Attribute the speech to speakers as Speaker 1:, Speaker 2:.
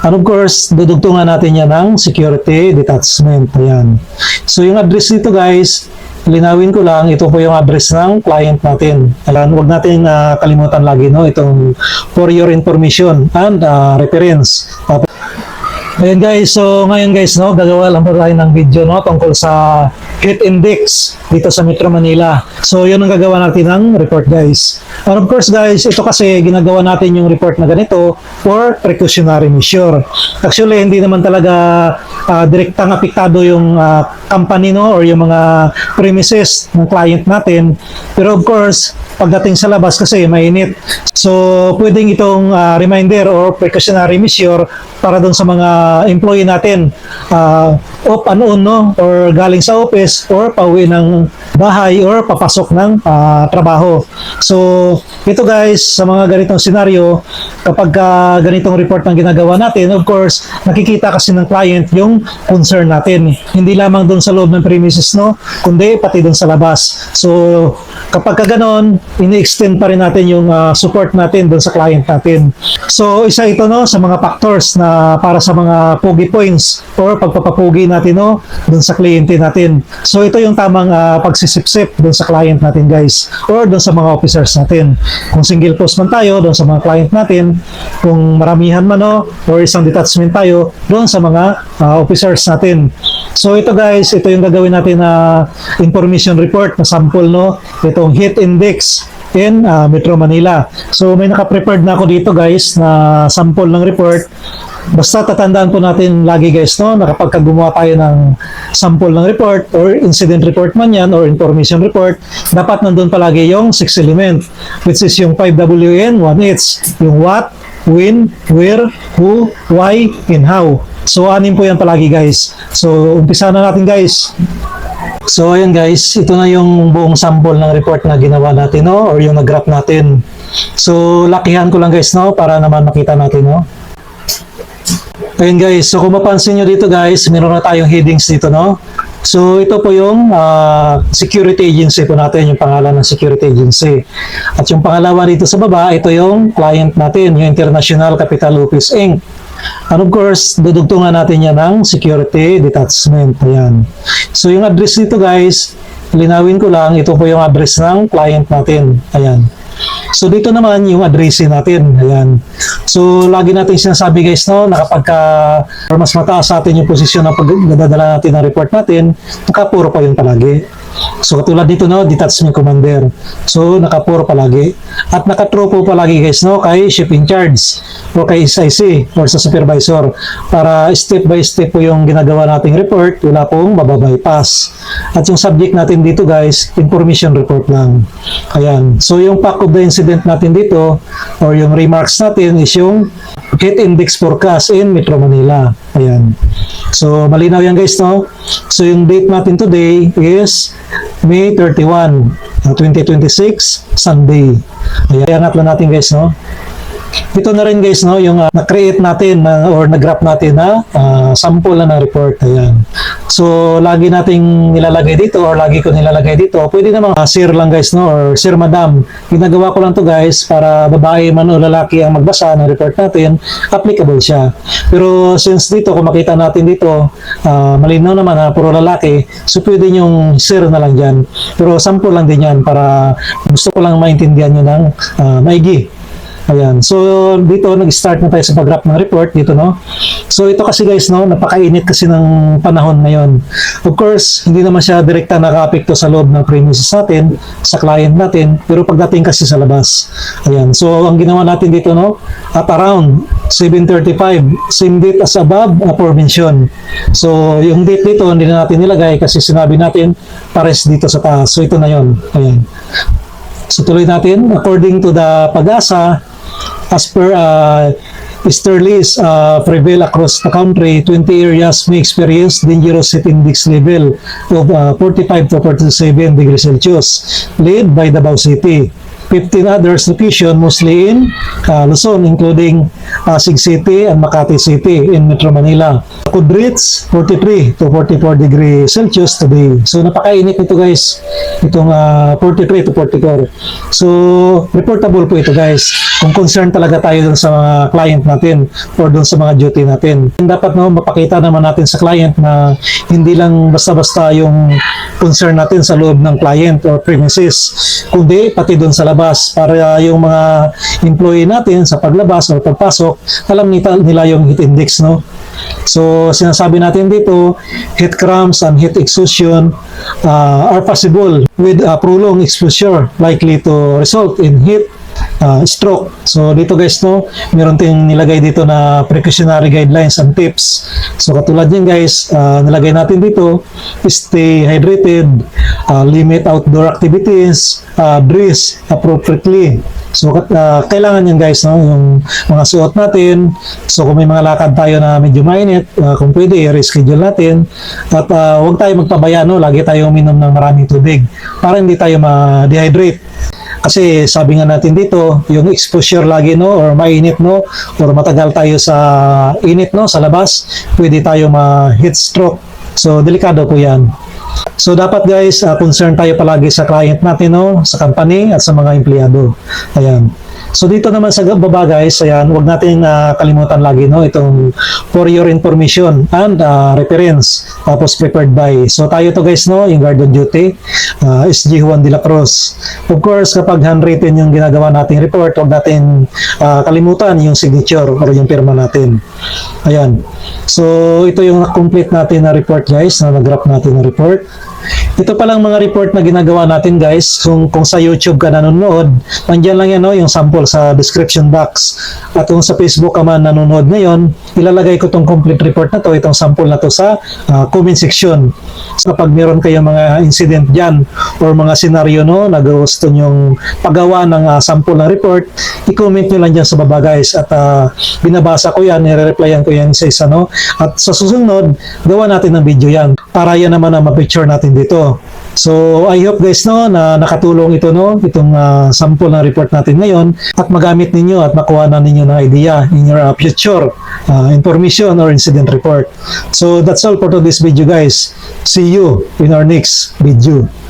Speaker 1: And of course, dudugtungan natin yan ng security detachment. Ayan. So yung address dito guys, linawin ko lang, ito po yung address ng client natin. Ayan, huwag natin kalimutan lagi, no? Itong for your information and reference. Ayan guys, so ngayon guys, no, gagawa lang po tayo ng video, no, tungkol sa heat index dito sa Metro Manila. So yun ang gagawa natin ng report guys. And of course guys, ito kasi ginagawa natin yung report na ganito for precautionary measure. Actually, hindi naman talaga direktang apektado yung company, no, or yung mga premises ng client natin. Pero of course, pagdating sa labas kasi mainit. So pwedeng itong reminder or precautionary measure para doon sa mga employee natin off and on, no, or galing sa office or pauwi ng bahay or papasok ng trabaho. So ito guys, sa mga ganitong senaryo, kapag ganitong report ang ginagawa natin, of course nakikita kasi ng client yung concern natin, hindi lamang doon sa loob ng premises, no, kundi pati doon sa labas. So kapag ganon, ini-extend pa rin natin yung support natin doon sa client natin. So isa ito, no, sa mga factors na para sa mga pogi points or pagpapapugi natin, no, doon sa kliyente natin. So ito yung tamang pagsisipsip doon sa client natin guys, or doon sa mga officers natin. Kung single post man tayo, doon sa mga client natin. Kung maramihan man, no, or isang detachment tayo, doon sa mga officers natin. So ito guys, ito yung gagawin natin na information report na sample, no, itong heat index in Metro Manila. So may naka-prepared na ako dito guys na sample ng report. Basta tatandaan po natin lagi guys, no, na kapag gumawa tayo ng sample ng report or incident report man yan or information report, dapat nandun palagi yung 6 element, which is yung 5WN, 1H, yung what, when, where, who, why, and how. So anin po yan palagi guys. So umpisa na natin guys. So ayan guys, ito na yung buong sample ng report na ginawa natin, no, or yung nag-graph natin. So lakihan ko lang guys, no, para naman makita natin, no. Ayan guys, so kung mapansin nyo dito guys, meron na tayong headings dito, no. So ito po yung security agency po natin, yung pangalan ng security agency. At yung pangalawa dito sa baba, ito yung client natin, yung International Capital Office Inc. And of course, dudugtungan natin yan ng security detachment. Ayan. So yung address dito guys, linawin ko lang, ito po yung address ng client natin. Ayan. So dito naman yung address natin. Ayan. So lagi natin sinasabi guys, no, na kapag mas mataas sa atin yung posisyon na pagdadala natin ng report natin, nakapuro pa yun palagi. So katulad dito, no, detachment commander. So nakapuro palagi. At nakatrue po palagi guys, no, kay ship in charge o kay SIC or sa supervisor, para step by step po yung ginagawa nating report, wala pong mababypass. At yung subject natin dito guys, information report lang. Ayan. So yung fact of the incident natin dito or yung remarks natin is yung heat index forecast in Metro Manila. Ayan. So malinaw yan guys, no. So yung date natin today is May 31, 2026, Sunday. Ayan, angat lang natin guys, no. Ito na rin guys, no, yung na-create natin or nag-graph natin na sample na ng report. Ayan. So lagi nating nilalagay dito or lagi ko nilalagay dito. Pwede namang sir lang guys, no, or sir madam. Ginagawa ko lang to guys para babae man o lalaki ang magbasa ng report natin, applicable siya. Pero since dito, kung makita natin dito, malinaw naman na puro lalaki, so pwede yung sir na lang dyan. Pero sample lang din yan para gusto ko lang maintindihan nyo ng maigi. Ayan. So dito nag-start na tayo sa pag-graph ng report dito, no. So ito kasi guys, no, napakainit kasi ng panahon ngayon. Of course, hindi naman siya direkta naka-apekto sa loob ng premises natin, sa client natin, pero pagdating kasi sa labas. Ayan. So ang ginawa natin dito, no, at around 7:35, same date as above aforementioned. So yung date dito hindi na natin nilagay kasi sinabi natin pares dito sa taas. So ito na yon. Ayan. So tuloy natin, according to the Pag-asa, as per easterlies prevail across the country, 20 areas may experience dangerous heat index level of 45 to 47 degrees Celsius, led by Davao City. 15 others location, mostly in Luzon, including Pasig City and Makati City in Metro Manila. Could reach 43 to 44 degrees Celsius today. So napakainit ito guys, itong 43 to 44. So reportable po ito guys, kung concern talaga tayo dun sa mga client natin or dun sa mga duty natin. Dapat mapakita naman natin sa client na hindi lang basta-basta yung concern natin sa loob ng client or premises, kundi pati dun sa labas, para yung mga employee natin sa paglabas o pagpasok, alam nila yung heat index, no? So sinasabi natin dito, heat cramps and heat exhaustion are possible with prolonged exposure, likely to result in heat stroke. So dito guys, no, meron tayong nilagay dito na precautionary guidelines and tips. So katulad yan guys, nilagay natin dito, stay hydrated, limit outdoor activities, dress appropriately. So kailangan yan guys, no, yung mga suot natin. So kung may mga lakad tayo na medyo mainit, kung pwede i-reschedule natin, at huwag tayo magpabaya, no, lagi tayong uminom ng maraming tubig para hindi tayo ma-dehydrate. Kasi sabi nga natin dito, yung exposure lagi, no, or mainit, no, or matagal tayo sa init, no, sa labas, pwede tayo ma-heat stroke. So delikado po yan. So dapat guys, concern tayo palagi sa client natin, no, sa company at sa mga empleyado. Ayan. So dito naman sa baba guys, ayan, huwag natin kalimutan lagi, no, itong for your information and reference, tapos prepared by. So tayo to guys, no, yung guard on duty, SG Juan de la Cruz. Of course, kapag handwritten yung ginagawa nating report, huwag natin kalimutan yung signature or yung pirma natin. Ayan. So ito yung complete natin na report guys, na nag-graph natin na report. Ito palang mga report na ginagawa natin guys, kung sa YouTube ka nanonood, nandiyan lang yan, no, yung sample sa description box. At kung sa Facebook ka man nanonood ngayon, ilalagay ko tong complete report na to, itong sample na to sa comment section. So kapag meron kayong mga incident dyan or mga senaryo, no, na gusto nyong paggawa ng sample ng report, i-comment nyo lang dyan sa baba guys, at binabasa ko yan, nire-replyan ko yan isa-isa, no. At sa susunod, gawa natin ng video yan para yan naman ang ma-picture natin dito. So I hope guys, no, na nakatulong ito, no, itong sample na report natin ngayon, at magamit ninyo at makuha na ninyo ng idea in your future information or incident report. So that's all for today's video guys. See you in our next video.